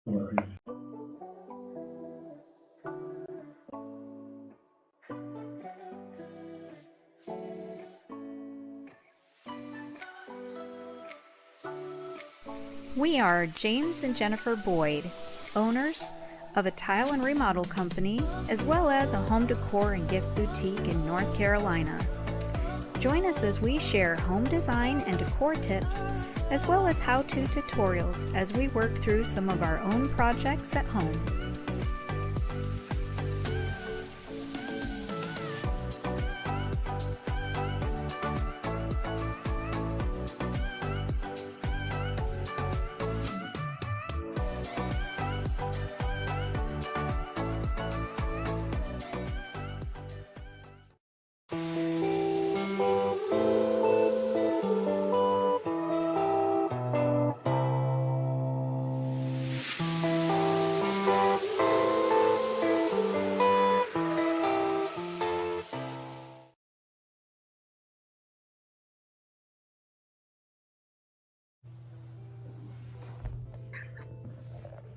We are James and Jennifer Boyd, owners of a tile and remodel company, as well as a home decor and gift boutique in North Carolina. Join us as we share home design and decor tips, as well as how-to tutorials as we work through some of our own projects at home.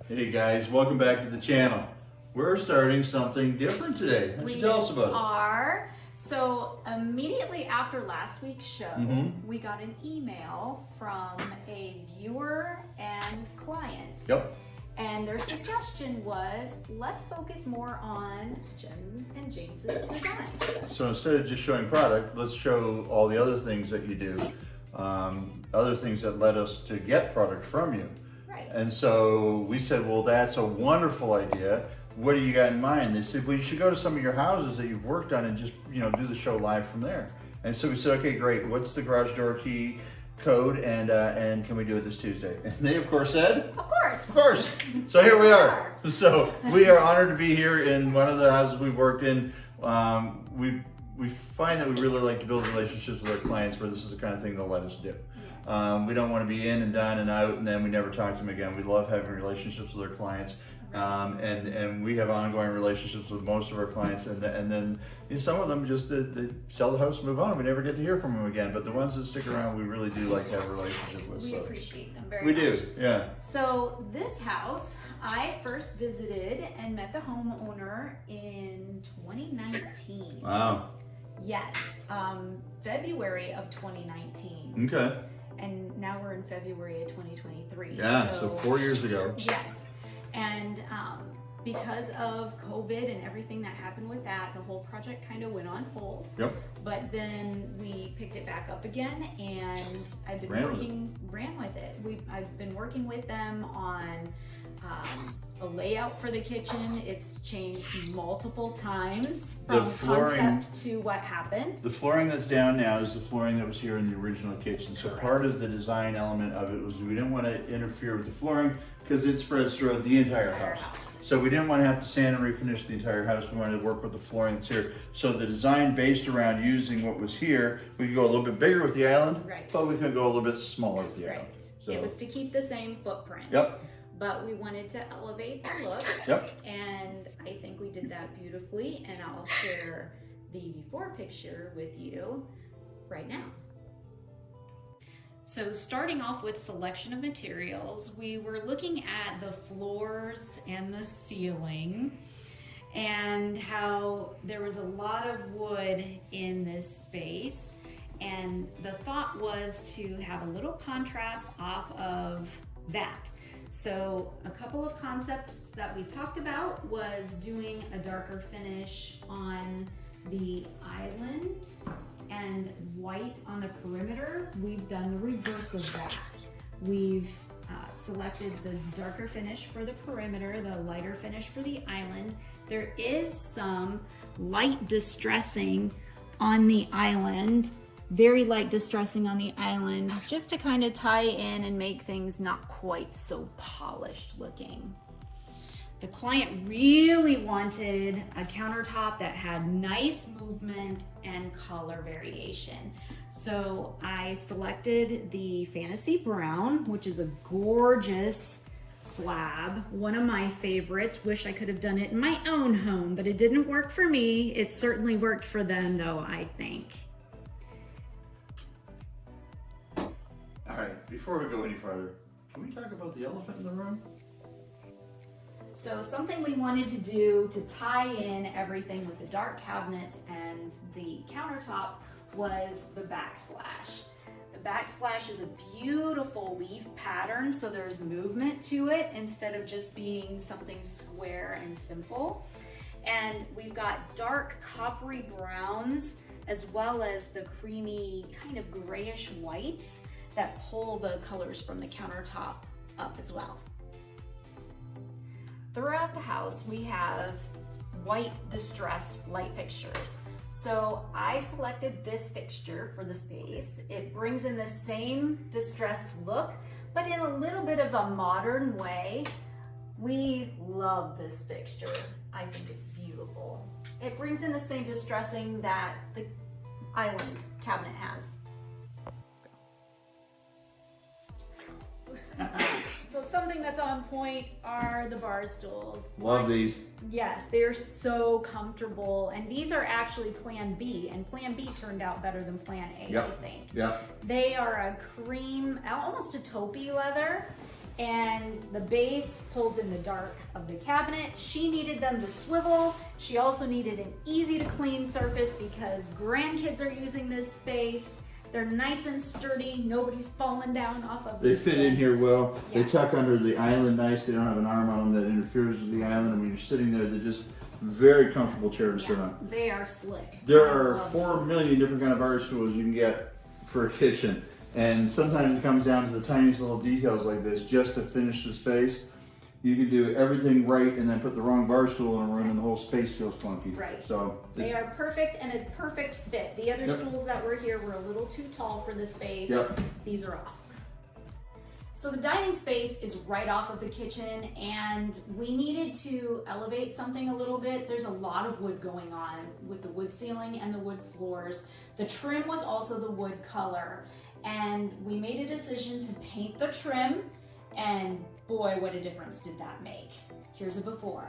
Hey guys, welcome back to the channel. We're starting something different today. Why don't you tell us about it? So immediately after last week's show, we got an email from a viewer and client. Yep. And their suggestion was, let's focus more on Jen and James's designs. So instead of just showing product, let's show all the other things that you do, other things that led us to get product from you. Right. And so we said, well, that's a wonderful idea. What do you got in mind? They said, well, you should go to some of your houses that you've worked on and just, do the show live from there. And so we said, okay, great. What's the garage door key code, and can we do it this Tuesday? And they, of course, said, Of course. Of course. So here we are. So we are honored to be here in one of the houses we've worked in. We find that we really like to build relationships with our clients where this is the kind of thing they'll let us do. We don't want to be in and done and out and then we never talk to them again. We love having relationships with our clients. And we have ongoing relationships with most of our clients, and then some of them just they sell the house and move on. We never get to hear from them again. But the ones that stick around, we really do like to have a relationship with. We appreciate them very much. We do, yeah. So this house, I first visited and met the homeowner in 2019. Wow. Yes, February of 2019. Okay. And now we're in February of 2023. Yeah, so 4 years ago. Yes. And because of COVID and everything that happened with that, the whole project kind of went on hold. Yep. But then we picked it back up again, and I've been ran with it. I've been working with them on a layout for the kitchen. It's changed multiple times from concept to what happened. The flooring that's down now is the flooring that was here in the original kitchen. So part of the design element of it was we didn't want to interfere with the flooring because it spreads throughout the entire house. So we didn't want to have to sand and refinish the entire house. We wanted to work with the flooring that's here. So the design based around using what was here, we could go a little bit bigger with the island, but we could go a little bit smaller with the island. So it was to keep the same footprint. Yep. But we wanted to elevate the look. Yep. And I think we did that beautifully, and I'll share the before picture with you right now. So starting off with selection of materials, we were looking at the floors and the ceiling and how there was a lot of wood in this space. And the thought was to have a little contrast off of that. So a couple of concepts that we talked about was doing a darker finish on the island and white on the perimeter. We've done the reverse of that. We've selected the darker finish for the perimeter, the lighter finish for the island. There is some light distressing on the island, very light distressing on the island, just to kind of tie in and make things not quite so polished looking. The client really wanted a countertop that had nice movement and color variation. So I selected the Fantasy Brown, which is a gorgeous slab, one of my favorites. Wish I could have done it in my own home, but it didn't work for me. It certainly worked for them though, I think. All right, before we go any further, can we talk about the elephant in the room? So something we wanted to do to tie in everything with the dark cabinets and the countertop was the backsplash. The backsplash is a beautiful leaf pattern, so there's movement to it instead of just being something square and simple. And we've got dark coppery browns as well as the creamy kind of grayish whites that pull the colors from the countertop up as well. Throughout the house, we have white distressed light fixtures. So I selected this fixture for the space. It brings in the same distressed look, but in a little bit of a modern way. We love this fixture. I think it's beautiful. It brings in the same distressing that the island cabinet has. So something that's on point are the bar stools. Love these. Yes, they're so comfortable. And these are actually Plan B, and Plan B turned out better than Plan A, Yep. I think. Yeah. They are a cream, almost a taupey leather, and the base pulls in the dark of the cabinet. She needed them to swivel. She also needed an easy to clean surface because grandkids are using this space. They're nice and sturdy. Nobody's falling down off of them. They fit in here well. Yeah. They tuck under the island nice. They don't have an arm on them that interferes with the island. And when you're sitting there, they're just very comfortable chair to sit on. They are slick. There I are love 4 those. million different kind of bar stools you can get for a kitchen. And sometimes it comes down to the tiniest little details like this just to finish the space. You can do everything right and then put the wrong bar stool in a room and the whole space feels clunky. Right. So They are perfect and a perfect fit. The other Yep. stools that were here were a little too tall for this space. Yep. These are awesome. So the dining space is right off of the kitchen, and we needed to elevate something a little bit. There's a lot of wood going on with the wood ceiling and the wood floors. The trim was also the wood color, and we made a decision to paint the trim, and boy, what a difference did that make. Here's a before.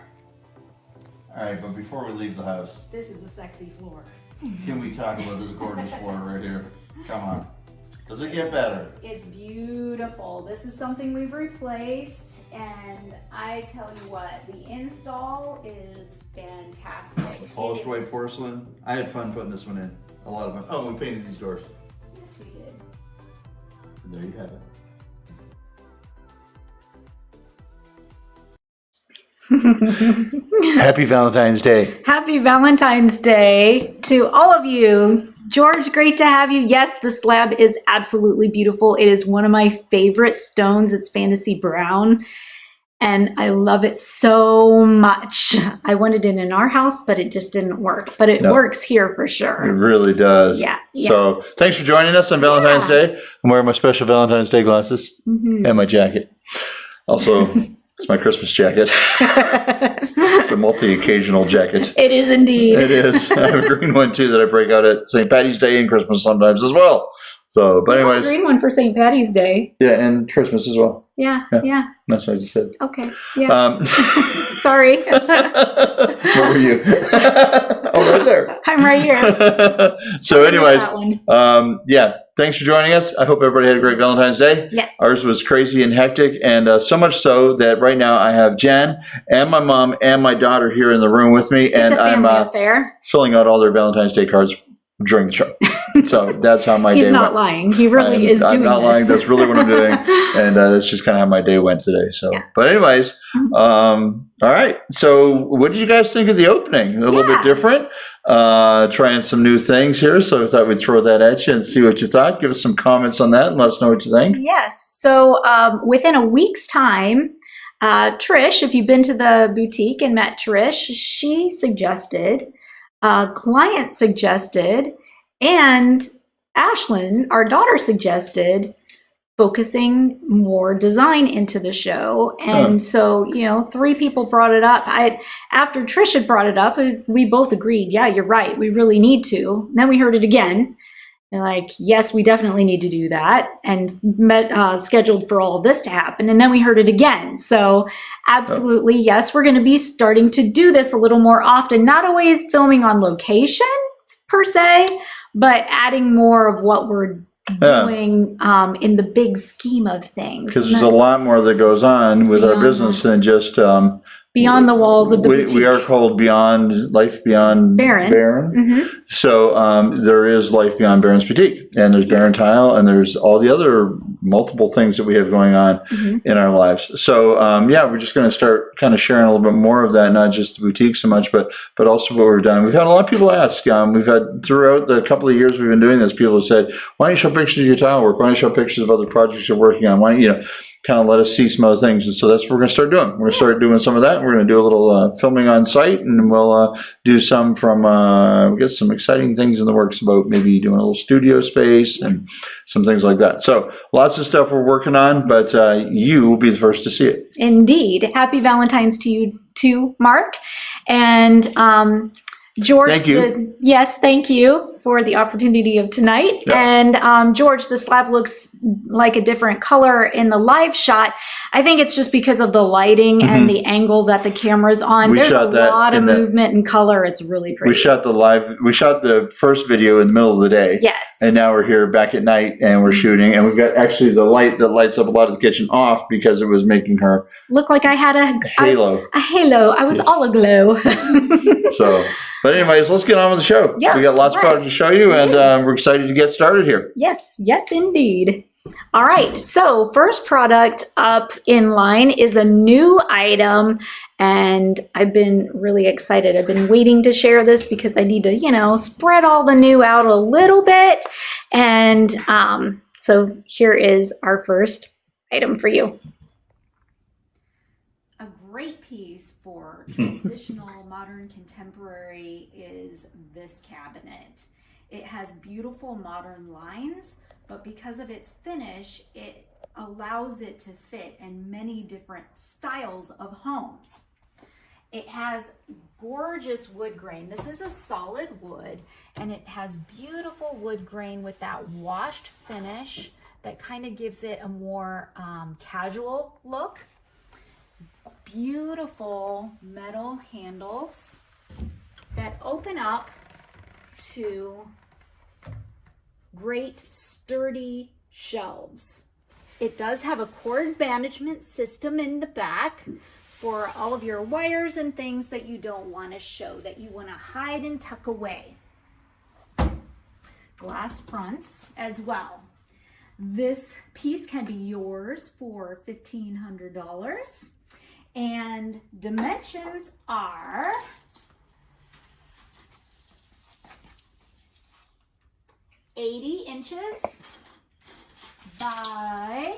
all right, but before we leave the house, This is a sexy floor. can we talk about this gorgeous floor right here? Come on. Does it get better? It's beautiful. This is something we've replaced, and I tell you what, the install is fantastic. Polished It white is- porcelain. I had fun putting this one in. A lot of fun. Oh, we painted these doors. Yes, we did. And there you have it. Happy Valentine's Day. Happy Valentine's Day to all of you. George, great to have you. Yes, the slab is absolutely beautiful. It is one of my favorite stones. It's fantasy brown, and I love it so much. I wanted it in our house, but it just didn't work. But it works here for It sure. really does. Yeah, yeah. So thanks for joining us on Valentine's Day. I'm wearing my special Valentine's Day glasses and my jacket. Also, it's my Christmas jacket. It's a multi-occasional jacket. It is indeed. It is. I have a green one too that I break out at St. Patty's Day and Christmas sometimes as well. So, but anyways, Green one for St. Patty's Day. yeah, and Christmas as well. Yeah, Yeah. yeah. That's what I just said. Okay. Yeah. Where Sorry. were you? Oh, right there. I'm right here. So, anyways, That one. yeah, thanks for joining us. I hope everybody had a great Valentine's Day. Yes. Ours was crazy and hectic, and so much so that right now I have Jen and my mom and my daughter here in the room with me, and It's a I'm family affair. filling out all their Valentine's Day cards during the show. So that's how my He's day not went. lying. He really is doing I'm not this. lying. That's really what I'm doing, and that's just kind of how my day went today. So, Yeah. but anyways, all right. So, what did you guys think of the opening? A little bit different, trying some new things here. So, I thought we'd throw that at you and see what you thought. Give us some comments on that and let us know what you think. Yes. So within a week's time, Trish, if you've been to the boutique and met Trish, she suggested, client suggested, and Ashlyn, our daughter, suggested focusing more design into the show. And so, you know, 3 people brought it up. After Trish had brought it up, we both agreed, yeah, you're right, we really need to. And then we heard it again. And like, yes, we definitely need to do that, and scheduled for all of this to happen. And then we heard it again. So absolutely, yes, we're going to be starting to do this a little more often, not always filming on location per se, but adding more of what we're doing in the big scheme of things. Because there's a lot more that goes on with our business than just beyond the walls of the boutique. We are called Life Beyond Barron. Barron. So there is Life Beyond Barron's Boutique, and there's Barron Tile, and there's all the other multiple things that we have going on in our lives. So yeah, we're just going to start kind of sharing a little bit more of that, not just the boutique so much, but also what we've done. We've had a lot of people ask. We've had throughout the couple of years we've been doing this, people have said, "Why don't you show pictures of your tile work? Why don't you show pictures of other projects you're working on? Why don't you kind of let us see some other things?" And so that's what we're going to start doing. We're going to start doing some of that. We're going to do a little filming on site, and we'll do some from, we got some exciting things in the works about maybe doing a little studio space and some things like that. So lots of stuff we're working on, but you will be the first to see it. Indeed. Happy Valentine's to you too, Mark. And George, thank you. Yes, thank you for the opportunity of tonight. Yep. And George, the slab looks like a different color in the live shot. I think it's just because of the lighting and the angle that the camera's on. There's a lot of movement and color. It's really pretty. We shot the first video in the middle of the day. Yes. And now we're here back at night and we're shooting, and we've got actually the light that lights up a lot of the kitchen off because it was making her look like I had a halo. A halo. I was all aglow. So, but anyways, let's get on with the show. Yeah, we got lots of products to show you, and we're excited to get started here. Yes, indeed. All right, so first product up in line is a new item, and I've been really excited. I've been waiting to share this because I need to, spread all the new out a little bit. And so here is our first item for you. A great piece for transitional, modern, contemporary is this cabinet. It has beautiful modern lines, but because of its finish, it allows it to fit in many different styles of homes. It has gorgeous wood grain. This is a solid wood, and it has beautiful wood grain with that washed finish that kind of gives it a more casual look. Beautiful metal handles that open up to great sturdy shelves. It does have a cord management system in the back for all of your wires and things that you don't want to show, that you want to hide and tuck away. Glass fronts as well. This piece can be yours for $1,500, and dimensions are 80 inches by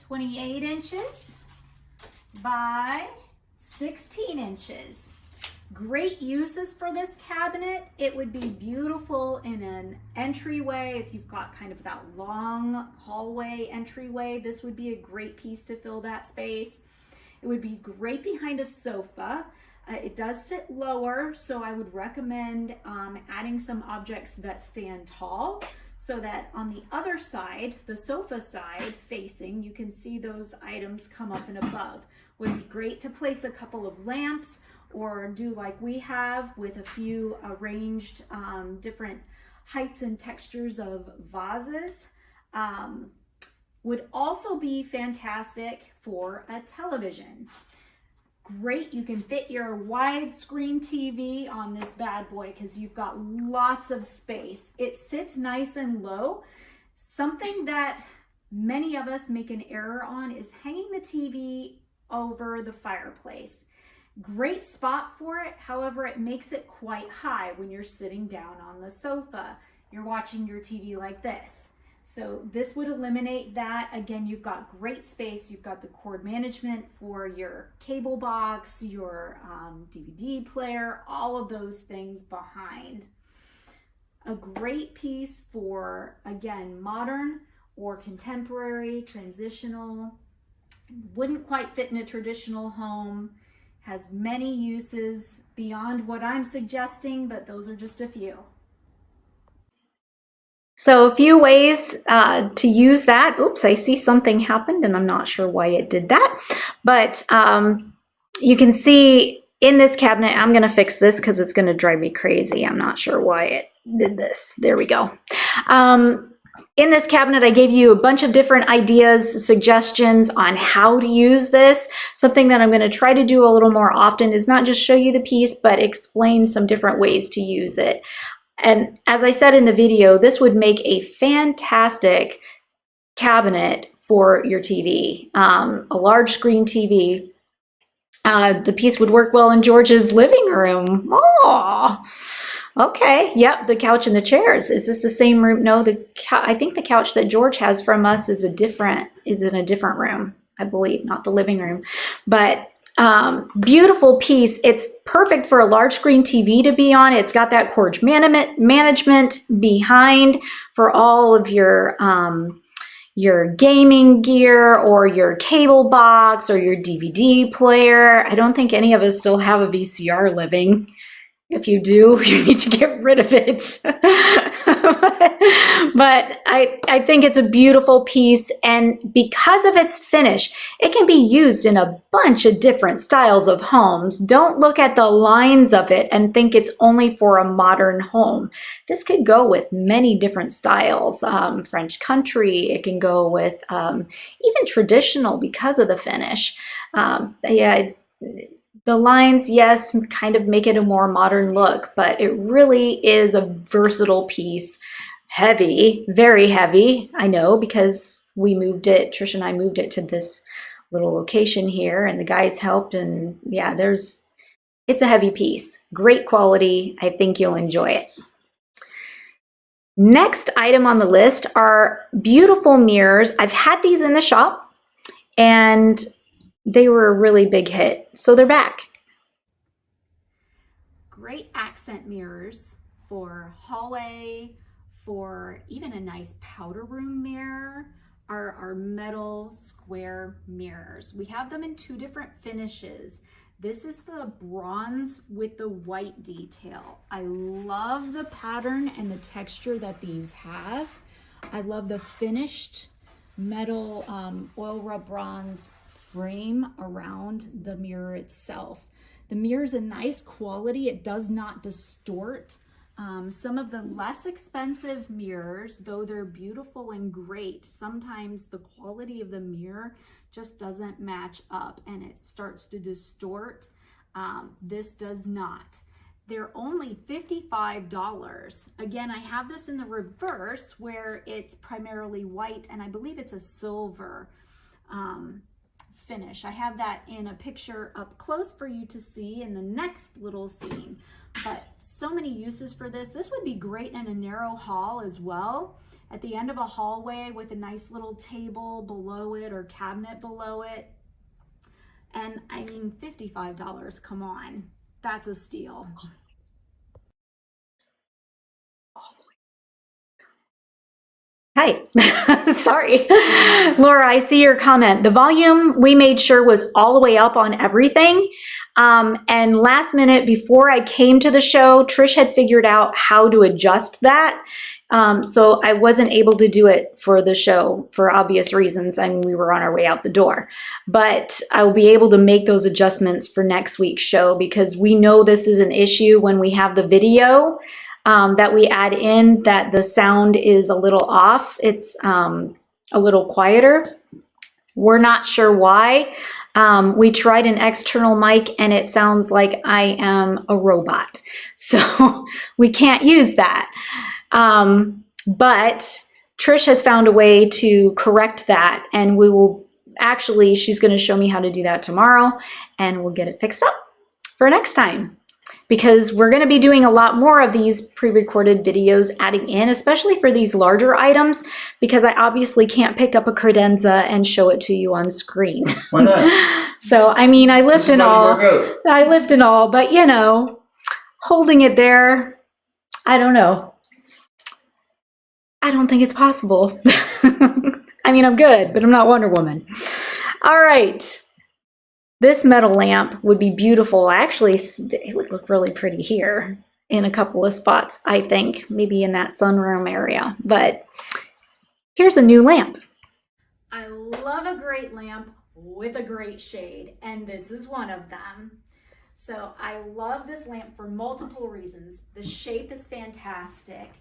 28 inches by 16 inches. Great uses for this cabinet. It would be beautiful in an entryway. If you've got kind of that long hallway entryway, this would be a great piece to fill that space. It would be great behind a sofa. It does sit lower, so I would recommend adding some objects that stand tall so that on the other side, the sofa side facing, you can see those items come up and above. Would be great to place a couple of lamps or do like we have with a few arranged different heights and textures of vases. Would also be fantastic for a television. Great, you can fit your widescreen TV on this bad boy because you've got lots of space. It sits nice and low. Something that many of us make an error on is hanging the TV over the fireplace. Great spot for it, however, it makes it quite high when you're sitting down on the sofa. You're watching your TV like this. So this would eliminate that. Again, you've got great space. You've got the cord management for your cable box, your DVD player, all of those things behind. A great piece for, again, modern or contemporary, transitional. Wouldn't quite fit in a traditional home. Has many uses beyond what I'm suggesting, but those are just a few. So a few ways to use that. Oops, I see something happened and I'm not sure why it did that. But you can see in this cabinet, I'm going to fix this because it's going to drive me crazy. I'm not sure why it did this. There we go. In this cabinet, I gave you a bunch of different ideas, suggestions on how to use this. Something that I'm going to try to do a little more often is not just show you the piece, but explain some different ways to use it. And as I said in the video, this would make a fantastic cabinet for your TV, a large screen TV. The piece would work well in George's living room. Oh, okay. Yep, the couch and the chairs. Is this the same room? No, I think the couch that George has from us is in a different room, I believe, not the living room. But beautiful piece. It's perfect for a large screen TV to be on. It's got that cord management behind for all of your gaming gear or your cable box or your DVD player. I don't think any of us still have a VCR living. If you do, you need to get rid of it. But I think it's a beautiful piece, and because of its finish, it can be used in a bunch of different styles of homes. Don't look at the lines of it and think it's only for a modern home. This could go with many different styles. French country, it can go with even traditional because of the finish. The lines, yes, kind of make it a more modern look, but it really is a versatile piece. Heavy, very heavy, I know, because we moved it, Trish and I moved it to this little location here, and the guys helped, and yeah, it's a heavy piece. Great quality. I think you'll enjoy it. Next item on the list are beautiful mirrors. I've had these in the shop, and they were a really big hit, so they're back. Great accent mirrors for hallway, for even a nice powder room mirror are our metal square mirrors. We have them in two different finishes. This is the bronze with the white detail. I love the pattern and the texture that these have. I love the finished metal oil rub bronze frame around the mirror itself. The mirror is a nice quality. It does not distort. Some of the less expensive mirrors, though they're beautiful and great, sometimes the quality of the mirror just doesn't match up and it starts to distort. This does not. They're only $55. Again, I have this in the reverse where it's primarily white, and I believe it's a silver finish. I have that in a picture up close for you to see in the next little scene. But so many uses for this. This would be great in a narrow hall as well. At the end of a hallway with a nice little table below it or cabinet below it. And I mean, $55, come on. That's a steal. Hi, sorry. Laura, I see your comment. The volume we made sure was all the way up on everything. And last minute before I came to the show, Trish had figured out how to adjust that. So I wasn't able to do it for the show for obvious reasons. I mean, we were on our way out the door, but I will be able to make those adjustments for next week's show because we know this is an issue when we have the video that we add in, that the sound is a little off. It's a little quieter. We're not sure why. We tried an external mic and it sounds like I am a robot. So we can't use that. But Trish has found a way to correct that, and we will actually, she's going to show me how to do that tomorrow, and we'll get it fixed up for next time. Because we're going to be doing a lot more of these pre-recorded videos adding in, especially for these larger items, because I obviously can't pick up a credenza and show it to you on screen. Why not? So, I mean, I lift and all, but you know, holding it there, I don't know. I don't think it's possible. I mean, I'm good, but I'm not Wonder Woman. All right. This metal lamp would be beautiful. Actually, it would look really pretty here in a couple of spots, I think, maybe in that sunroom area. But here's a new lamp. I love a great lamp with a great shade, and this is one of them. So I love this lamp for multiple reasons. The shape is fantastic.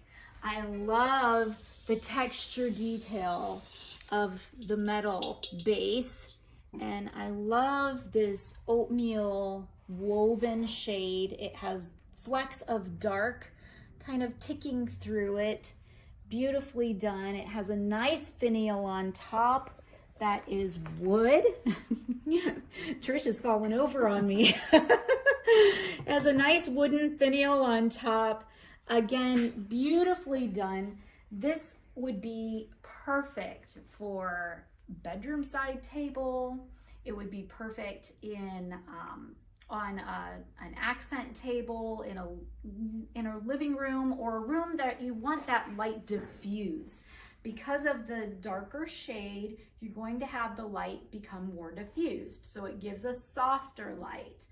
I love the texture detail of the metal base, and I love this oatmeal woven shade. It has flecks of dark kind of ticking through it. Beautifully done. It has a nice finial on top that is wood. Trish is falling over on me. It has a nice wooden finial on top. Again, beautifully done. This would be perfect for bedroom side table. It would be perfect in on an accent table in a living room, or a room that you want that light diffused. Because of the darker shade, you're going to have the light become more diffused, so it gives a softer light.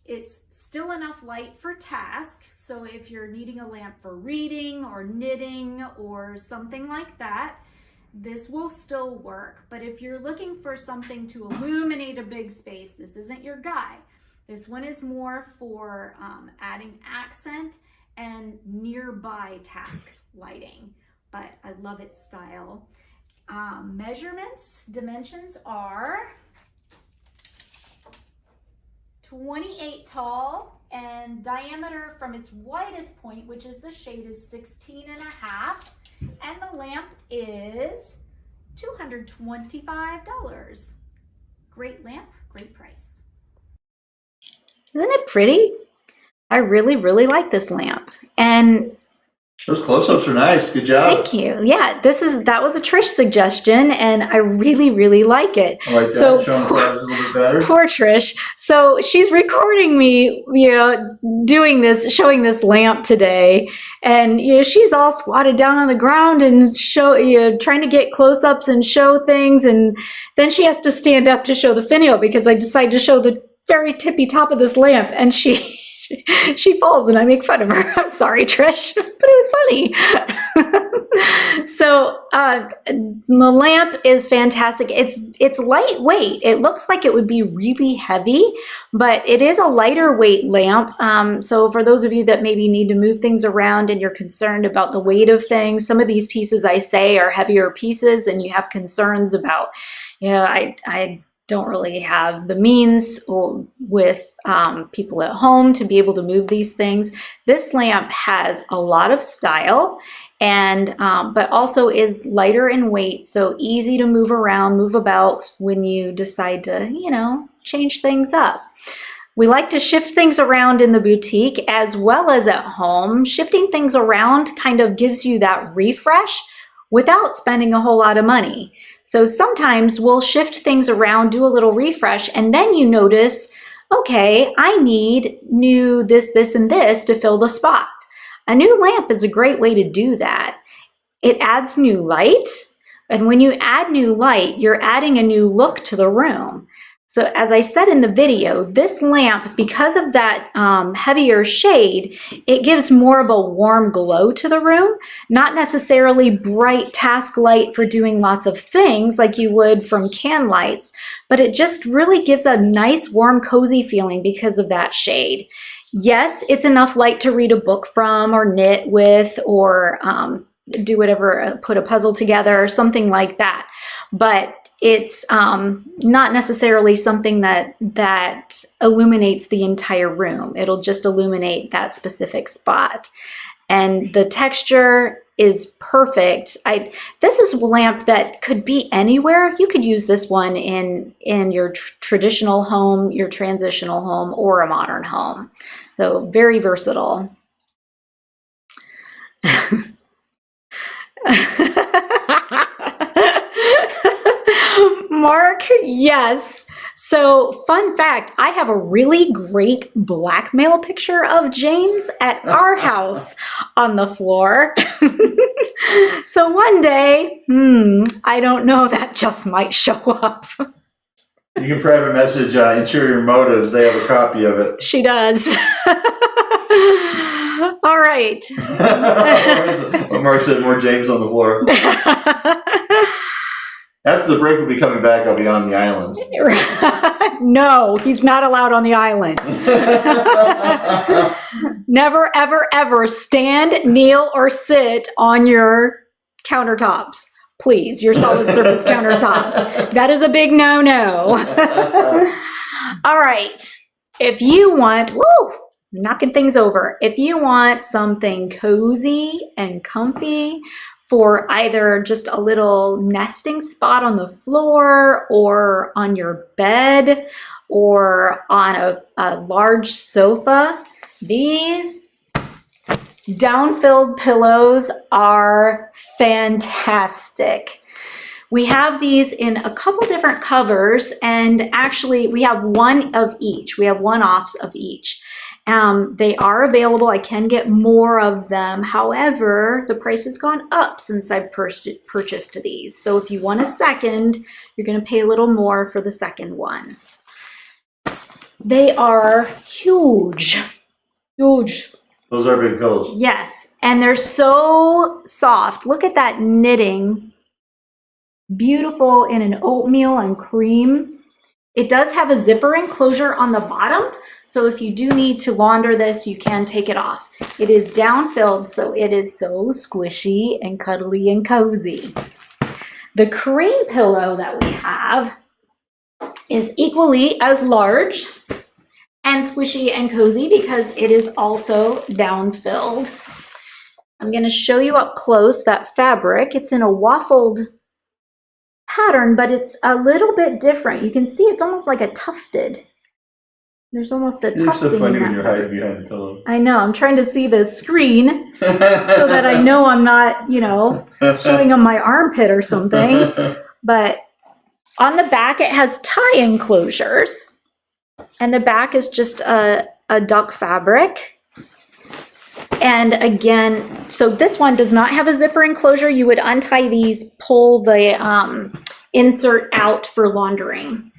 It's still enough light for task, so if you're needing a lamp for reading or knitting or something like that, this will still work. But if you're looking for something to illuminate a big space, this isn't your guy. This one is more for adding accent and nearby task lighting, but I love its style. Dimensions are 28 tall, and diameter from its widest point, which is the shade, is 16.5, and the lamp is $225. Great lamp, great price. Isn't it pretty? I really, really like this lamp. And those close-ups are nice. Good job. thank you. Yeah, that was a Trish suggestion, and I really, really like it. I like that. So Showing the flags a little bit better. poor Trish. So she's recording me, doing this, showing this lamp today, and she's all squatted down on the ground and trying to get close-ups and show things, and then she has to stand up to show the finial because I decided to show the very tippy top of this lamp, and she falls and I make fun of her. I'm sorry, Trish, but it was funny. So the lamp is fantastic. It's lightweight. It looks like it would be really heavy, but it is a lighter weight lamp. So for those of you that maybe need to move things around and you're concerned about the weight of things, some of these pieces I say are heavier pieces and you have concerns about, I don't really have the means with people at home to be able to move these things. This lamp has a lot of style, and but also is lighter in weight, so easy to move around, move about when you decide to, change things up. We like to shift things around in the boutique as well as at home. Shifting things around kind of gives you that refresh without spending a whole lot of money. So sometimes we'll shift things around, do a little refresh, and then you notice, okay, I need new this, and this to fill the spot. A new lamp is a great way to do that. It adds new light, and when you add new light, you're adding a new look to the room. So as I said in the video, this lamp, because of that heavier shade, it gives more of a warm glow to the room, not necessarily bright task light for doing lots of things like you would from can lights, but it just really gives a nice, warm, cozy feeling because of that shade. Yes, it's enough light to read a book from or knit with or do whatever, put a puzzle together or something like that. But it's not necessarily something that illuminates the entire room. It'll just illuminate that specific spot. And the texture is perfect. This is a lamp that could be anywhere. You could use this one in your traditional home, your transitional home, or a modern home. So very versatile. Mark, yes. So fun fact, I have a really great blackmail picture of James at our house on the floor. So one day, I don't know, that just might show up. You can private message Interior Motives. They have a copy of it. She does. All right. Mark said more James on the floor. After the break, we'll be coming back. I'll be on the island. No, he's not allowed on the island. Never, ever, ever stand, kneel, or sit on your countertops. Please, your solid surface countertops. That is a big no-no. All right. If you want, knocking things over. If you want something cozy and comfy for either just a little nesting spot on the floor or on your bed or on a large sofa, these down-filled pillows are fantastic. We have these in a couple different covers, and actually we have one of each. We have one-offs of each. They are available. I can get more of them. However, the price has gone up since I've purchased these. So if you want a second, you're going to pay a little more for the second one. They are huge, huge. Those are big pillows. Yes, and they're so soft. Look at that knitting. Beautiful in an oatmeal and cream. It does have a zipper enclosure on the bottom, so if you do need to launder this, you can take it off. It is down-filled, so it is so squishy and cuddly and cozy. The cream pillow that we have is equally as large and squishy and cozy because it is also down-filled. I'm going to show you up close that fabric. It's in a waffled pattern, but it's a little bit different. You can see it's almost like a tufted. There's almost a tufting. It's so funny in when that you're hiding behind the pillow. I know. I'm trying to see the screen so that I know I'm not, showing them my armpit or something. But on the back, it has tie enclosures. And the back is just a duck fabric. And again, so this one does not have a zipper enclosure. You would untie these, pull the insert out for laundering.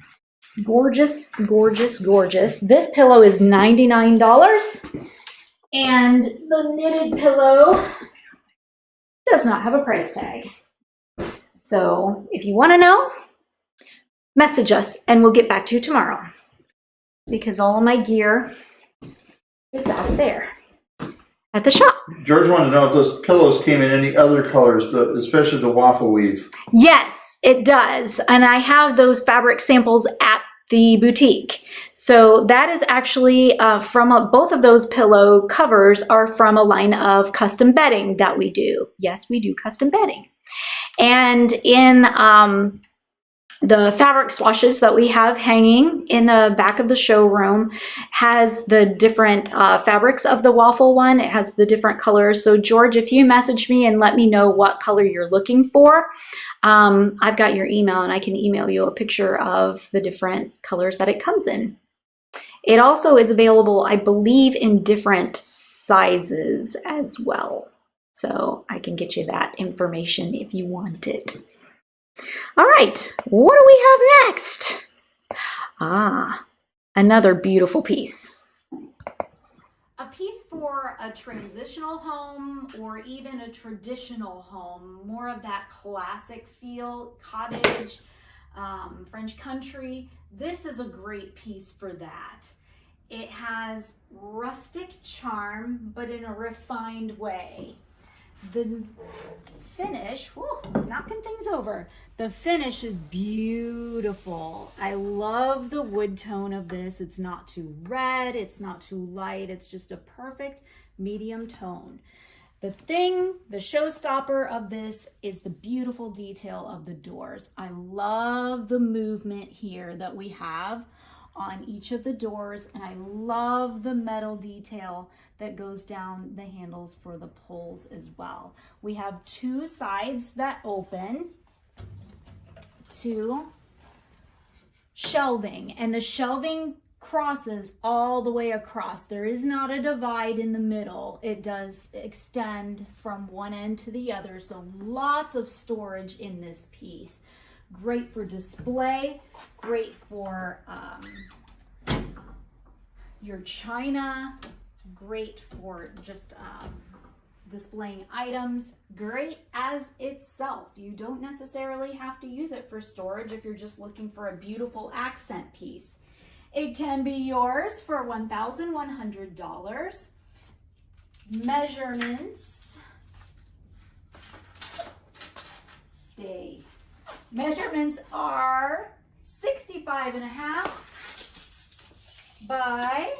Gorgeous, gorgeous, gorgeous. This pillow is $99. And the knitted pillow does not have a price tag. So if you want to know, message us and we'll get back to you tomorrow. Because all of my gear is out there at the shop. George wanted to know if those pillows came in any other colors, especially the waffle weave. Yes, it does. And I have those fabric samples at the boutique. So that is actually both of those pillow covers are from a line of custom bedding that we do. Yes, we do custom bedding. And in the fabric swatches that we have hanging in the back of the showroom has the different fabrics of the waffle one. It has the different colors. So George, if you message me and let me know what color you're looking for, I've got your email and I can email you a picture of the different colors that it comes in. It also is available, I believe, in different sizes as well. So I can get you that information if you want it. All right, what do we have next? Another beautiful piece. A piece for a transitional home or even a traditional home, more of that classic feel, cottage, French country. This is a great piece for that. It has rustic charm, but in a refined way. The finish, knocking things over. The finish is beautiful. I love the wood tone of this. It's not too red, it's not too light. It's just a perfect medium tone. The showstopper of this is the beautiful detail of the doors. I love the movement here that we have on each of the doors, and I love the metal detail that goes down the handles for the pulls as well. We have two sides that open to shelving, and the shelving crosses all the way across. There is not a divide in the middle. It does extend from one end to the other, so lots of storage in this piece. Great for display, great for your china, great for just displaying items, great as itself. You don't necessarily have to use it for storage if you're just looking for a beautiful accent piece. It can be yours for $1,100. measurements. Measurements are 65.5 by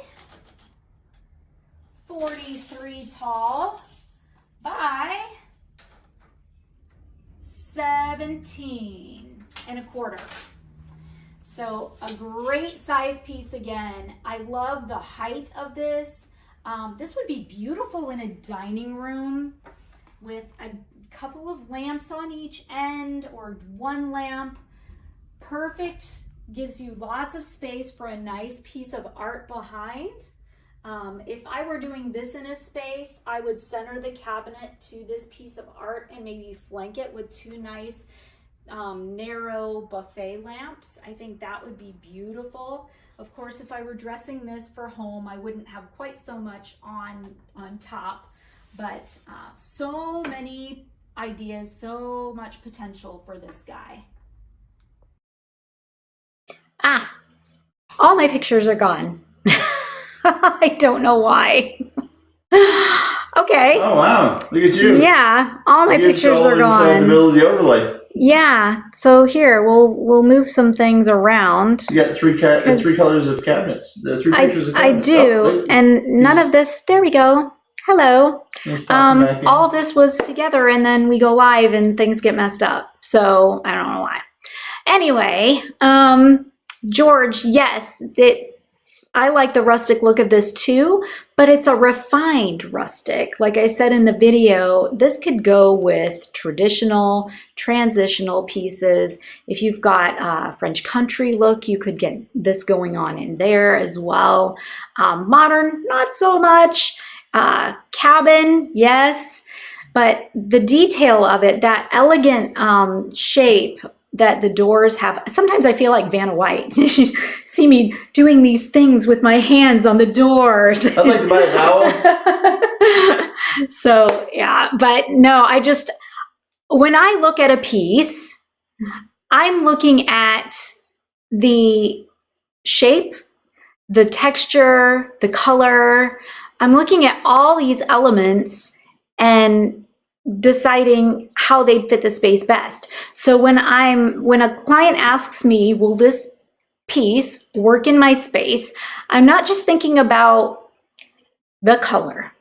43 tall by 17.25. So a great size piece again. I love the height of this. This would be beautiful in a dining room with a couple of lamps on each end or one lamp. Perfect, gives you lots of space for a nice piece of art behind. If I were doing this in a space, I would center the cabinet to this piece of art and maybe flank it with two nice narrow buffet lamps. I think that would be beautiful. Of course, if I were dressing this for home, I wouldn't have quite so much on top, but so many ideas, so much potential for this guy. Ah, all my pictures are gone. I don't know why. Okay. Oh wow! Look at you. Yeah, all my pictures are gone. In the middle of the overlay. Yeah. So here we'll move some things around. You got three colors of cabinets. Three pictures of cabinets. I do, and none of this. There we go. Hello. All of this was together, and then we go live, and things get messed up. So I don't know why. Anyway, George, yes, I like the rustic look of this too, but it's a refined rustic. Like I said in the video, this could go with traditional, transitional pieces. If you've got a French country look, you could get this going on in there as well. Modern, not so much. Cabin, yes, but the detail of it, that elegant shape that the doors have. Sometimes I feel like Vanna White. You see me doing these things with my hands on the doors. I'd like to buy a vowel. So yeah, but no, when I look at a piece, I'm looking at the shape, the texture, the color. I'm looking at all these elements and deciding how they'd fit the space best. So when a client asks me, will this piece work in my space? I'm not just thinking about the color,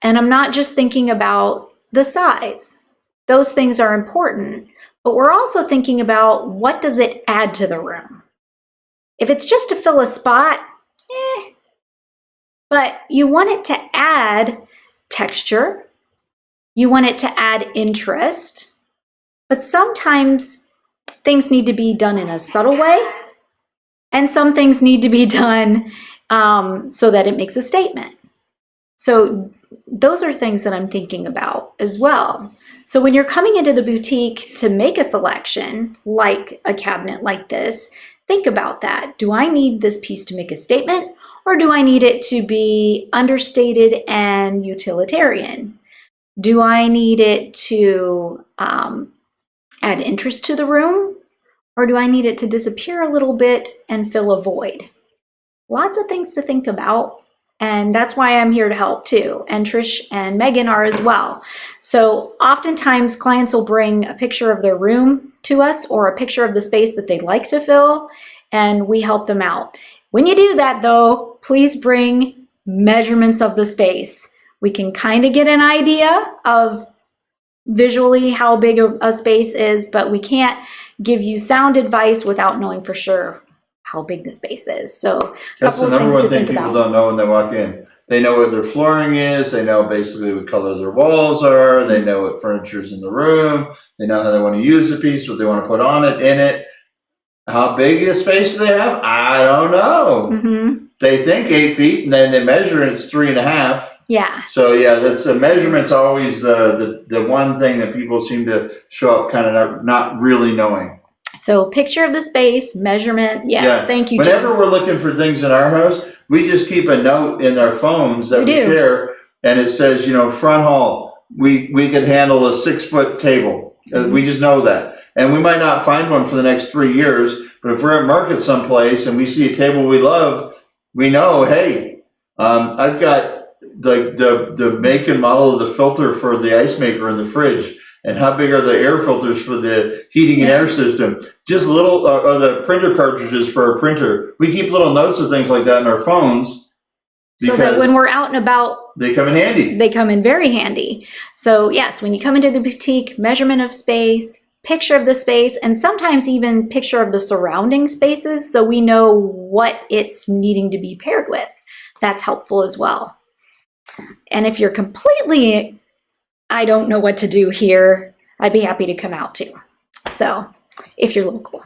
and I'm not just thinking about the size. Those things are important, but we're also thinking about what does it add to the room. If it's just to fill a spot, but you want it to add texture, you want it to add interest, but sometimes things need to be done in a subtle way, and some things need to be done so that it makes a statement. So those are things that I'm thinking about as well. So when you're coming into the boutique to make a selection, like a cabinet like this, think about that. Do I need this piece to make a statement, or do I need it to be understated and utilitarian? Do I need it to add interest to the room, or do I need it to disappear a little bit and fill a void? Lots of things to think about, and that's why I'm here to help too. And Trish and Megan are as well. So oftentimes clients will bring a picture of their room to us or a picture of the space that they'd like to fill, and we help them out. When you do that though, please bring measurements of the space. We can kind of get an idea of visually how big a space is, but we can't give you sound advice without knowing for sure how big the space is. So that's the number one thing people don't know when they walk in. They know what their flooring is. They know basically what color their walls are. They know what furniture's in the room. They know how they want to use the piece, what they want to put on it, in it. How big a space do they have? I don't know. Mm-hmm. They think 8 feet, and then they measure and it's 3.5. Yeah. So yeah, that's the measurement's always the one thing that people seem to show up kind of not really knowing. So picture of the space, measurement. Yes, yeah. Thank you. Whenever we're looking for things in our house, we just keep a note in our phones that we share, and it says, front hall. We can handle a 6-foot table. Mm-hmm. We just know that. And we might not find one for the next 3 years, but if we're at market someplace and we see a table we love, we know, hey, I've got the make and model of the filter for the ice maker in the fridge, and how big are the air filters for the heating and air system. Just little, or the printer cartridges for our printer. We keep little notes of things like that in our phones. So that when we're out and about, they come in handy. They come in very handy. So yes, when you come into the boutique, measurement of space, picture of the space, and sometimes even picture of the surrounding spaces so we know what it's needing to be paired with. That's helpful as well. And if you're completely, I don't know what to do here, I'd be happy to come out too. So if you're local.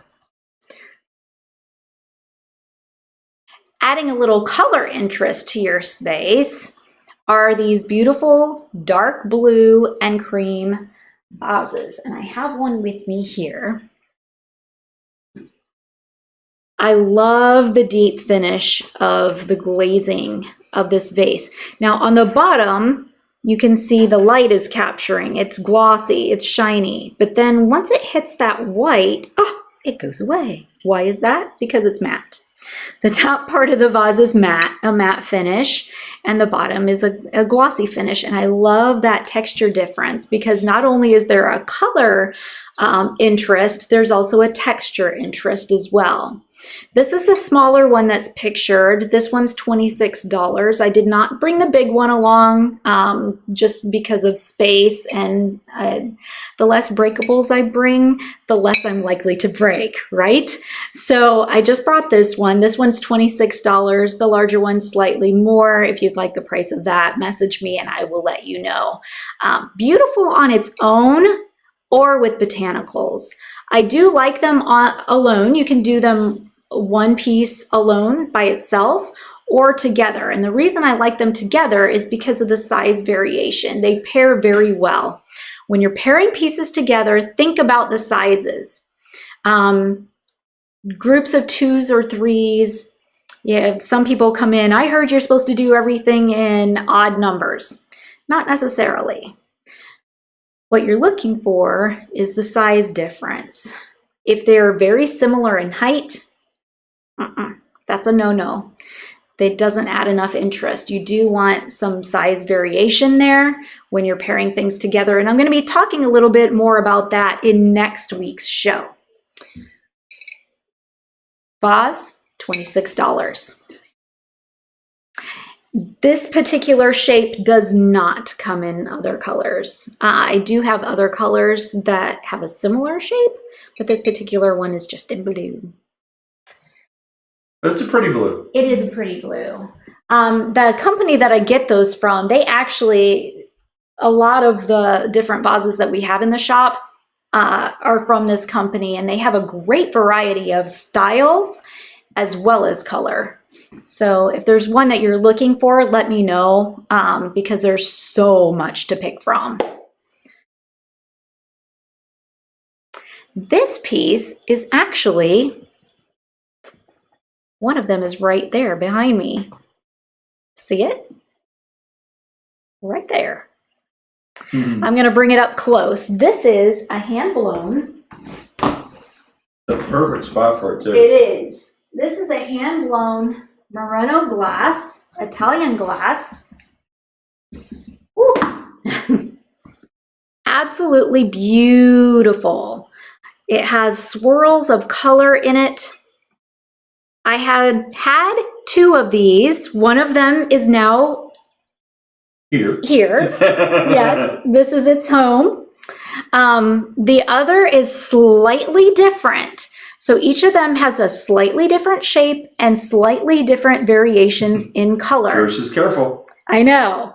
Adding a little color interest to your space are these beautiful dark blue and cream vases. And I have one with me here. I love the deep finish of the glazing of this vase. Now on the bottom, you can see the light is capturing. It's glossy, it's shiny. But then once it hits that white, it goes away. Why is that? Because it's matte. The top part of the vase is matte, a matte finish, and the bottom is a glossy finish. And I love that texture difference because not only is there a color interest, there's also a texture interest as well. This is a smaller one that's pictured. This one's $26. I did not bring the big one along just because of space, and the less breakables I bring, the less I'm likely to break, right? So I just brought this one. This one's $26. The larger one's slightly more. If you'd like the price of that, message me and I will let you know. Beautiful on its own or with botanicals. I do like them alone. You can do them one piece alone by itself or together. And the reason I like them together is because of the size variation. They pair very well. When you're pairing pieces together, think about the sizes. Groups of 2s or 3s. Yeah, some people come in, I heard you're supposed to do everything in odd numbers. Not necessarily. What you're looking for is the size difference. If they're very similar in height, that's a no-no. That doesn't add enough interest. You do want some size variation there when you're pairing things together. And I'm going to be talking a little bit more about that in next week's show. Vase, $26. This particular shape does not come in other colors. I do have other colors that have a similar shape, but this particular one is just in blue. But it's a pretty blue. It is a pretty blue. The company that I get those from, they actually, a lot of the different vases that we have in the shop are from this company, and they have a great variety of styles as well as color. So if there's one that you're looking for, let me know because there's so much to pick from. This piece is actually, one of them is right there behind me. See it? Right there. I'm going to bring it up close. This is a hand blown. The perfect spot for it too. It is. This is a hand blown Murano glass, Italian glass. Absolutely beautiful. It has swirls of color in it. I had 2 of these. One of them is now here. Yes, this is its home. The other is slightly different. So each of them has a slightly different shape and slightly different variations in color. Yours is careful. I know.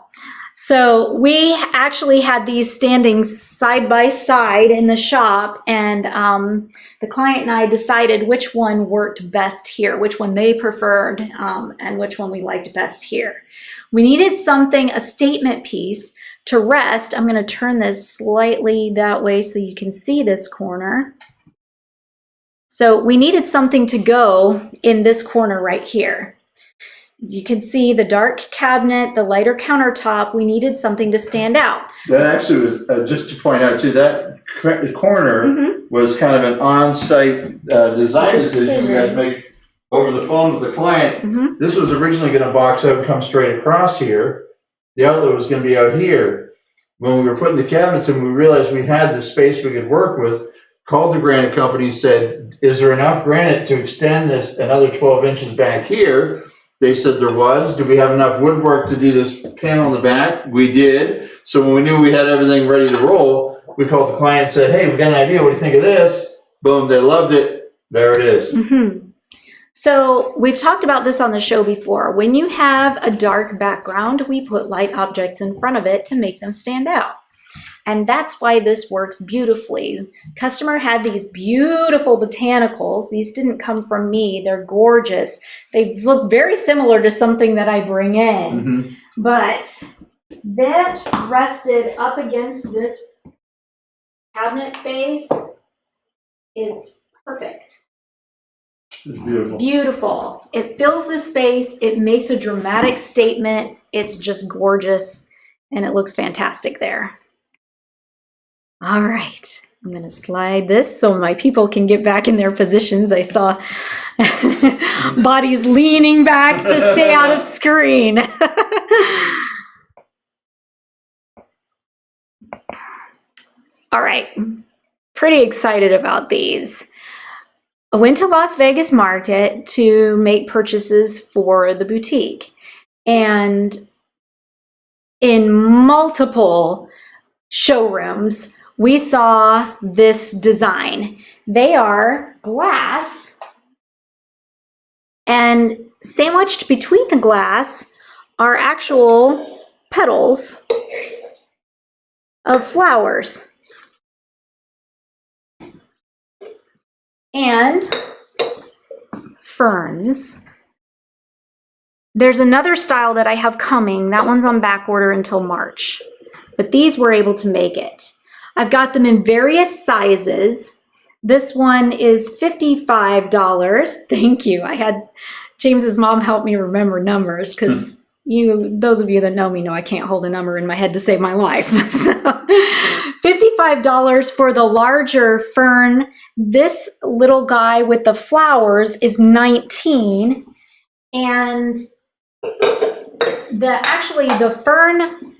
So we actually had these standing side by side in the shop, and the client and I decided which one worked best here, which one they preferred, and which one we liked best here. We needed something, a statement piece to rest. I'm going to turn this slightly that way so you can see this corner. So we needed something to go in this corner right here. You can see the dark cabinet, the lighter countertop. We needed something to stand out. That actually was, just to point out too, that corner was kind of an on-site design decision we had to make over the phone with the client. This was originally going to box up and come straight across here. the outlet was going to be out here. When we were putting the cabinets in, we realized we had the space we could work with. Called the granite company, said, is there enough granite to extend this another 12 inches back here? They said there was. Do we have enough woodwork to do this panel in the back? We did. So when we knew we had everything ready to roll, we called the client and said, hey, we got an idea. What do you think of this? Boom, they loved it. There it is. Mm-hmm. So we've talked about this on the show before. When you have a dark background, we put light objects in front of it to make them stand out. And that's why this works beautifully. Customer had these beautiful botanicals. These didn't come from me. They're gorgeous. They look very similar to something that I bring in. Mm-hmm. But that rested up against this cabinet space is perfect. It's beautiful. Beautiful. It fills the space. It makes a dramatic statement. It's just gorgeous. And it looks fantastic there. All right, I'm going to slide this so my people can get back in their positions. I saw bodies leaning back to stay out of screen. All right, pretty excited about these. I went to Las Vegas Market to make purchases for the boutique. And in multiple showrooms, we saw this design. They are glass, and sandwiched between the glass are actual petals of flowers. And ferns. There's another style that I have coming. That one's on back order until March. But these were able to make it. I've got them in various sizes. This one is $55. Thank you. I had James's mom help me remember numbers because those of you that know me know I can't hold a number in my head to save my life. So, $55 for the larger fern. This little guy with the flowers is $19. And the fern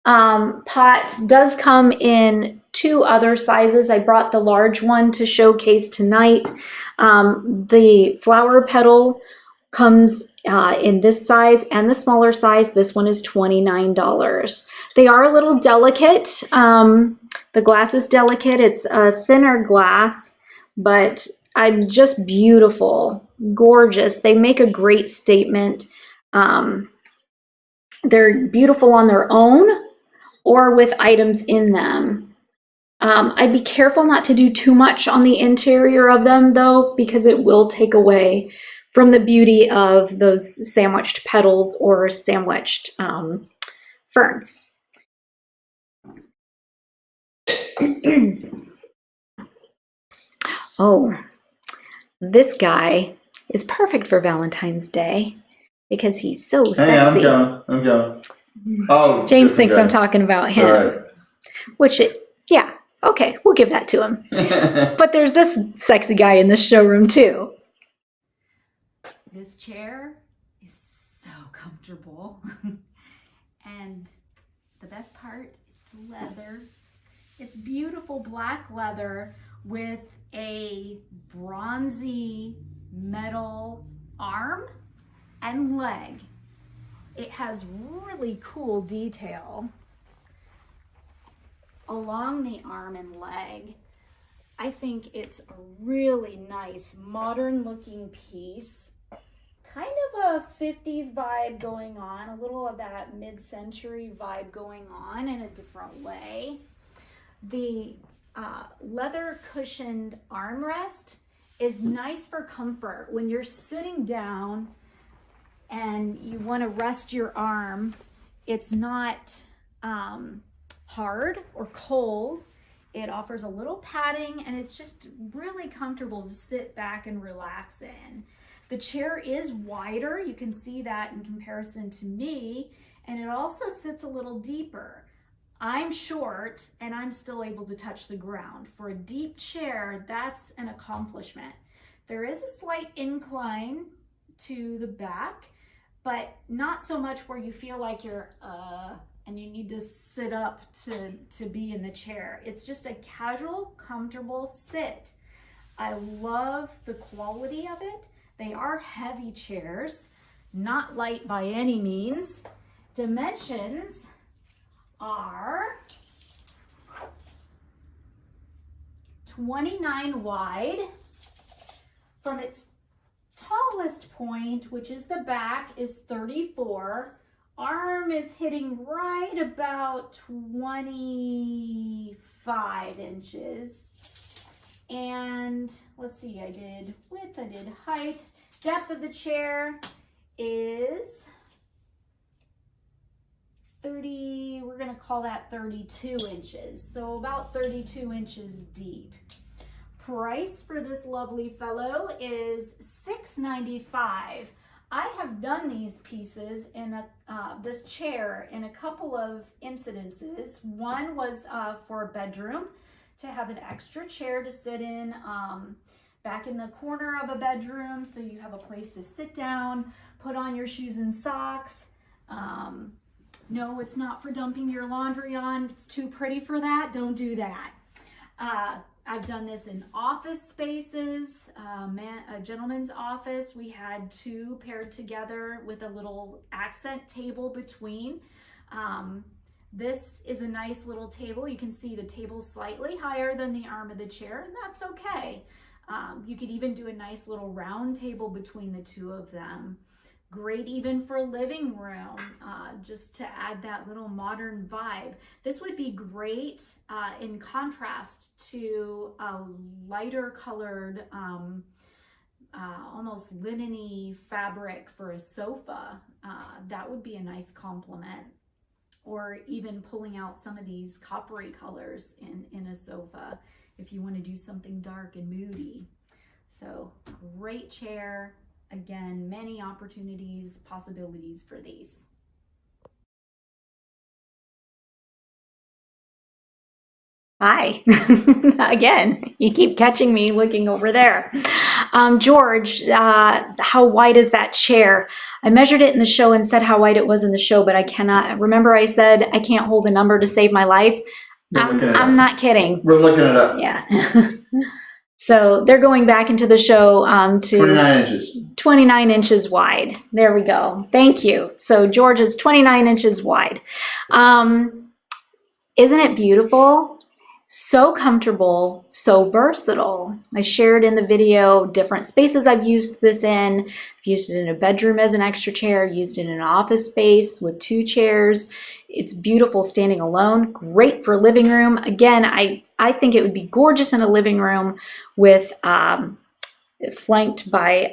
pot does come in 2 other sizes. I brought the large one to showcase tonight. The flower petal comes in this size and the smaller size. This one is $29. They are a little delicate. The glass is delicate. It's a thinner glass, but I'm just beautiful, gorgeous. They make a great statement. They're beautiful on their own or with items in them. I'd be careful not to do too much on the interior of them though, because it will take away from the beauty of those sandwiched petals or sandwiched ferns. Oh, this guy is perfect for Valentine's Day because he's so sexy. I'm going. Oh, James thinks I'm talking about him. Right. Yeah, okay, we'll give that to him. But there's this sexy guy in the showroom too. This chair is so comfortable. And the best part, it's leather. It's beautiful black leather with a bronzy metal arm and leg. It has really cool detail along the arm and leg. I think it's a really nice modern looking piece. Kind of a 50s vibe going on, a little of that mid-century vibe going on in a different way. The leather cushioned armrest is nice for comfort. When you're sitting down and you want to rest your arm, it's not hard or cold. It offers a little padding and it's just really comfortable to sit back and relax in. The chair is wider, you can see that in comparison to me, and it also sits a little deeper. I'm short and I'm still able to touch the ground. For a deep chair, that's an accomplishment. There is a slight incline to the back, but not so much where you feel like you're and you need to sit up to be in the chair. It's just a casual, comfortable sit. I love the quality of it. They are heavy chairs, not light by any means. Dimensions are 29 wide. From its tallest point, which is the back, is 34. Arm is hitting right about 25 inches. And let's see, I did width, I did height. Depth of the chair is 30, we're gonna call that 32 inches. So about 32 inches deep. Price for this lovely fellow is $6.95. I have done these pieces in this chair in a couple of incidences. One was for a bedroom, to have an extra chair to sit in back in the corner of a bedroom, so you have a place to sit down, put on your shoes and socks. No, it's not for dumping your laundry on. It's too pretty for that. Don't do that. I've done this in office spaces, a gentleman's office. We had two paired together with a little accent table between. This is a nice little table. You can see the table slightly higher than the arm of the chair, and that's okay. You could even do a nice little round table between the two of them. Great even for living room, just to add that little modern vibe. This would be great in contrast to a lighter colored, almost linen-y fabric for a sofa. That would be a nice complement. Or even pulling out some of these coppery colors in a sofa if you want to do something dark and moody. So great chair. Again, many opportunities, possibilities for these. Hi, again, you keep catching me looking over there. George, how wide is that chair? I measured it in the show and said how wide it was in the show, but I cannot. Remember I said I can't hold a number to save my life? I'm not kidding. We're looking it up. Yeah. So they're going back into the show to 29 inches. 29 inches wide. There we go. Thank you. So George is 29 inches wide. Isn't it beautiful? So comfortable, so versatile. I shared in the video different spaces I've used this in. I've used it in a bedroom as an extra chair, used it in an office space with two chairs. It's beautiful standing alone, great for living room. Again, I think it would be gorgeous in a living room with flanked by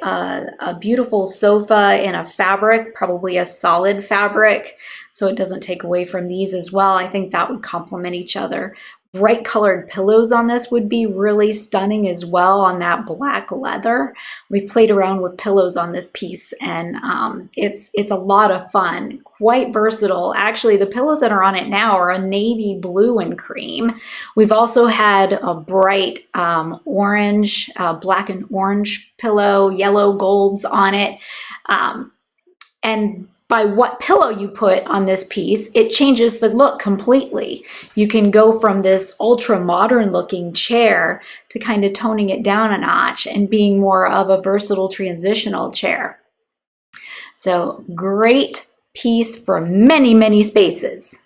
a beautiful sofa in a fabric, probably a solid fabric, so it doesn't take away from these as well. I think that would complement each other. Bright colored pillows on this would be really stunning as well on that black leather. We've played around with pillows on this piece, and it's a lot of fun, quite versatile. Actually, the pillows that are on it now are a navy blue and cream. We've also had a bright orange, black and orange pillow, yellow golds on it. And by what pillow you put on this piece, it changes the look completely. You can go from this ultra modern looking chair to kind of toning it down a notch and being more of a versatile transitional chair. So great piece for many, many spaces.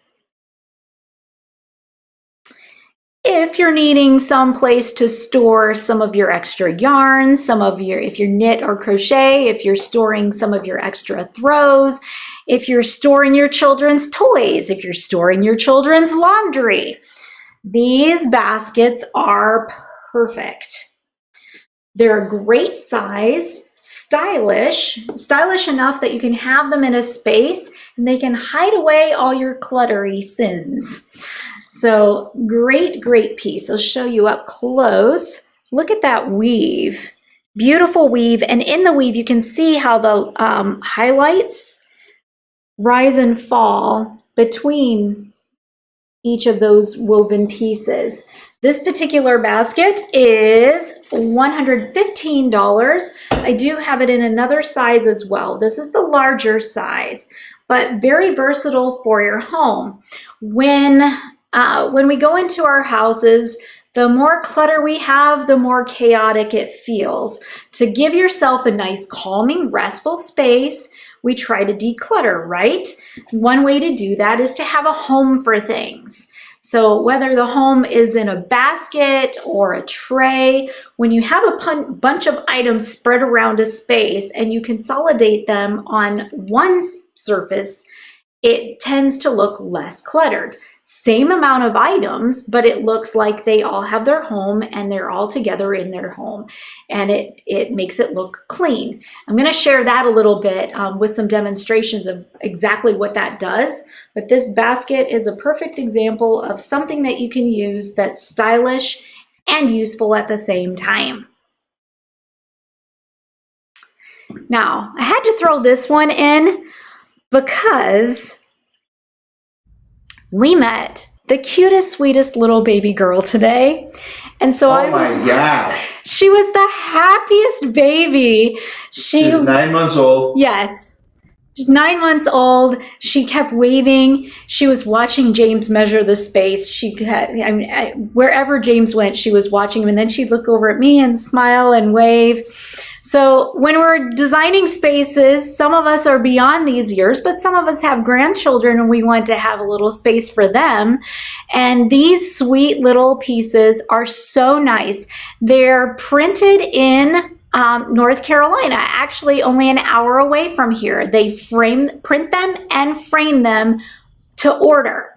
If you're needing some place to store some of your extra yarns, if you're knit or crochet, if you're storing some of your extra throws, if you're storing your children's toys, if you're storing your children's laundry, these baskets are perfect. They're a great size, stylish enough that you can have them in a space and they can hide away all your cluttery sins. So great, great piece. I'll show you up close. Look at that weave. Beautiful weave. And in the weave, you can see how the highlights rise and fall between each of those woven pieces. This particular basket is $115. I do have it in another size as well. This is the larger size, but very versatile for your home. When we go into our houses, the more clutter we have, the more chaotic it feels. To give yourself a nice, calming, restful space, we try to declutter, right? One way to do that is to have a home for things. So whether the home is in a basket or a tray, when you have a bunch of items spread around a space and you consolidate them on one surface, it tends to look less cluttered. Same amount of items, but it looks like they all have their home and they're all together in their home, and it makes it look clean. I'm going to share that a little bit with some demonstrations of exactly what that does, but this basket is a perfect example of something that you can use that's stylish and useful at the same time. Now, I had to throw this one in because we met the cutest, sweetest little baby girl today. And so oh my gosh. She was the happiest baby. She's 9 months old. Yes. 9 months old. She kept waving. She was watching James measure the space. Wherever James went, she was watching him, and then she'd look over at me and smile and wave. So when we're designing spaces, some of us are beyond these years, but some of us have grandchildren and we want to have a little space for them. And these sweet little pieces are so nice. They're printed in North Carolina, actually only an hour away from here. They print them and frame them to order.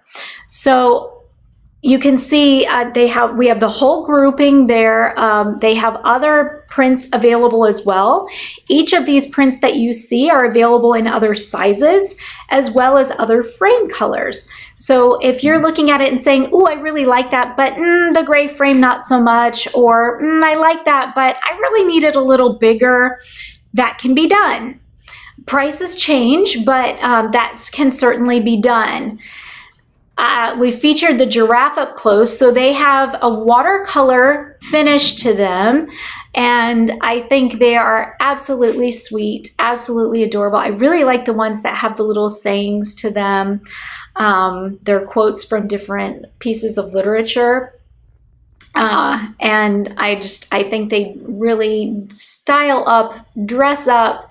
So you can see we have the whole grouping there. They have other prints available as well. Each of these prints that you see are available in other sizes as well as other frame colors. So if you're looking at it and saying, oh, I really like that, but the gray frame not so much, or I like that, but I really need it a little bigger, that can be done. Prices change, but that can certainly be done. We featured the giraffe up close, so they have a watercolor finish to them, and I think they are absolutely sweet, absolutely adorable. I really like the ones that have the little sayings to them. They're quotes from different pieces of literature, and I think they really style up, dress up,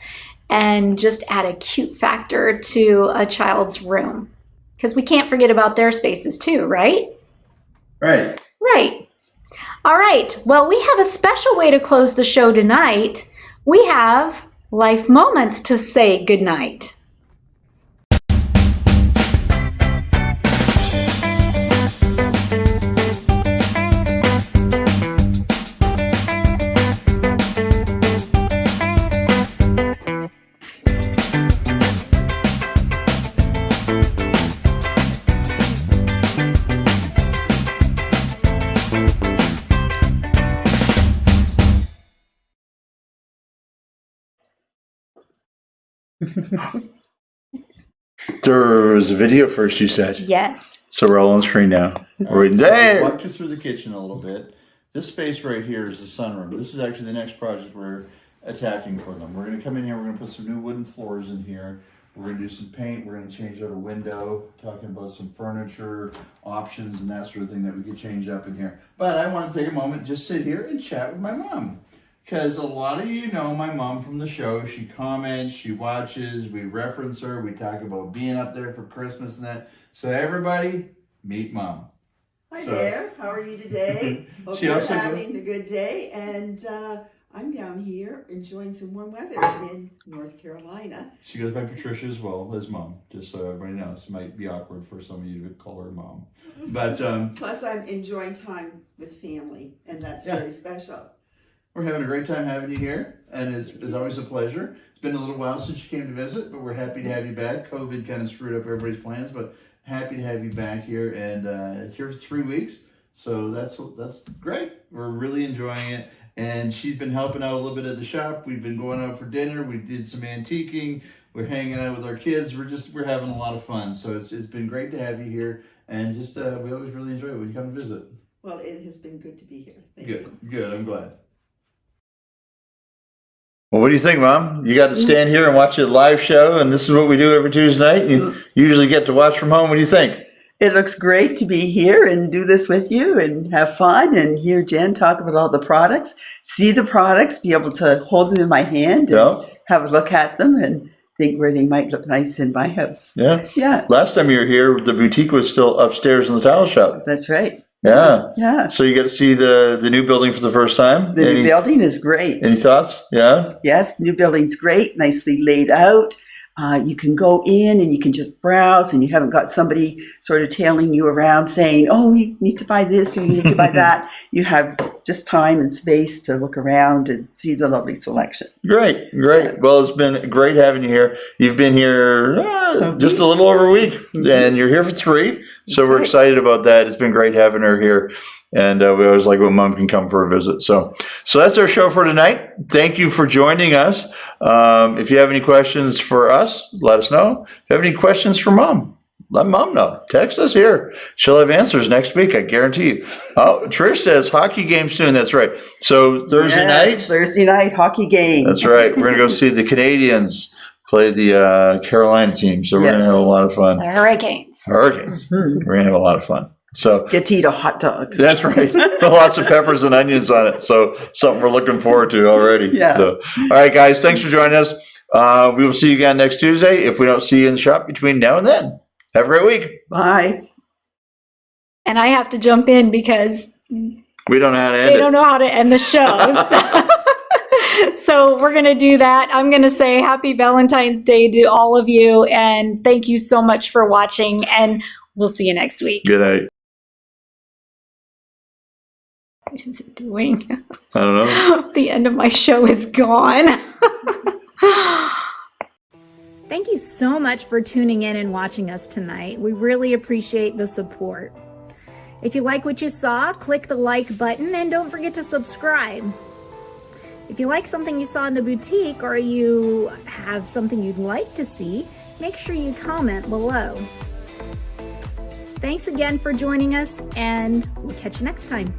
and just add a cute factor to a child's room. Because we can't forget about their spaces too, right? Right. Right. All right. Well, we have a special way to close the show tonight. We have life moments to say goodnight. There was a video first, you said. Yes. So we're all on screen now. We're there. So walked you through the kitchen a little bit. This space right here is the sunroom. This is actually the next project we're attacking for them. We're going to come in here. We're going to put some new wooden floors in here. We're going to do some paint. We're going to change out a window. Talking about some furniture options and that sort of thing that we could change up in here. But I want to take a moment, just sit here and chat with my mom. Because a lot of you know my mom from the show. She comments, she watches, we reference her, we talk about being up there for Christmas and that. So everybody, meet Mom. Hi there, how are you today? Hope you're having a good day. And I'm down here enjoying some warm weather in North Carolina. She goes by Patricia as well as Mom, just so everybody knows. It might be awkward for some of you to call her Mom. But plus I'm enjoying time with family, and that's very special. We're having a great time having you here, and it's always a pleasure. It's been a little while since you came to visit, but we're happy to have you back. COVID kind of screwed up everybody's plans, but happy to have you back here, and here for 3 weeks. So that's great. We're really enjoying it, and she's been helping out a little bit at the shop. We've been going out for dinner. We did some antiquing. We're hanging out with our kids. We're having a lot of fun. So it's been great to have you here, and just we always really enjoy it when you come and visit. Well, it has been good to be here. Thank you. Good. I'm glad. Well, what do you think, Mom? You got to stand here and watch a live show, and this is what we do every Tuesday night. You usually get to watch from home. What do you think? It looks great to be here and do this with you and have fun and hear Jen talk about all the products, see the products, be able to hold them in my hand and have a look at them and think where they might look nice in my house. Yeah. Yeah. Last time you were here, the boutique was still upstairs in the tile shop. That's right. Yeah. Yeah. So you get to see the new building for the first time. The new building is great. Any thoughts? Yeah. Yes, new building's great, nicely laid out. You can go in and you can just browse, and you haven't got somebody sort of tailing you around saying, oh, you need to buy this or you need to buy that. You have just time and space to look around and see the lovely selection. Great. Well, it's been great having you here. You've been here just a little over a week, and you're here for 3. So we're excited about that. It's been great having her here. And we always like when Mom can come for a visit. So that's our show for tonight. Thank you for joining us. If you have any questions for us, let us know. If you have any questions for Mom, let Mom know. Text us here. She'll have answers next week, I guarantee you. Oh, Trish says hockey game soon. That's right. So Thursday night? Thursday night, hockey game. That's right. We're going to go see the Canadians play the Carolina team. So we're going to have a lot of fun. The Hurricanes. We're going to have a lot of fun. So get to eat a hot dog. That's right. Lots of peppers and onions on it. So something we're looking forward to already. Yeah. So, all right, guys. Thanks for joining us. We will see you again next Tuesday if we don't see you in the shop between now and then. Have a great week. Bye. And I have to jump in because we don't know how to end they don't know how to end the show. So we're going to do that. I'm going to say happy Valentine's Day to all of you. And thank you so much for watching. And we'll see you next week. Good night. What is it doing? I don't know. The end of my show is gone. Thank you so much for tuning in and watching us tonight. We really appreciate the support. If you like what you saw, click the like button and don't forget to subscribe. If you like something you saw in the boutique or you have something you'd like to see, make sure you comment below. Thanks again for joining us, and we'll catch you next time.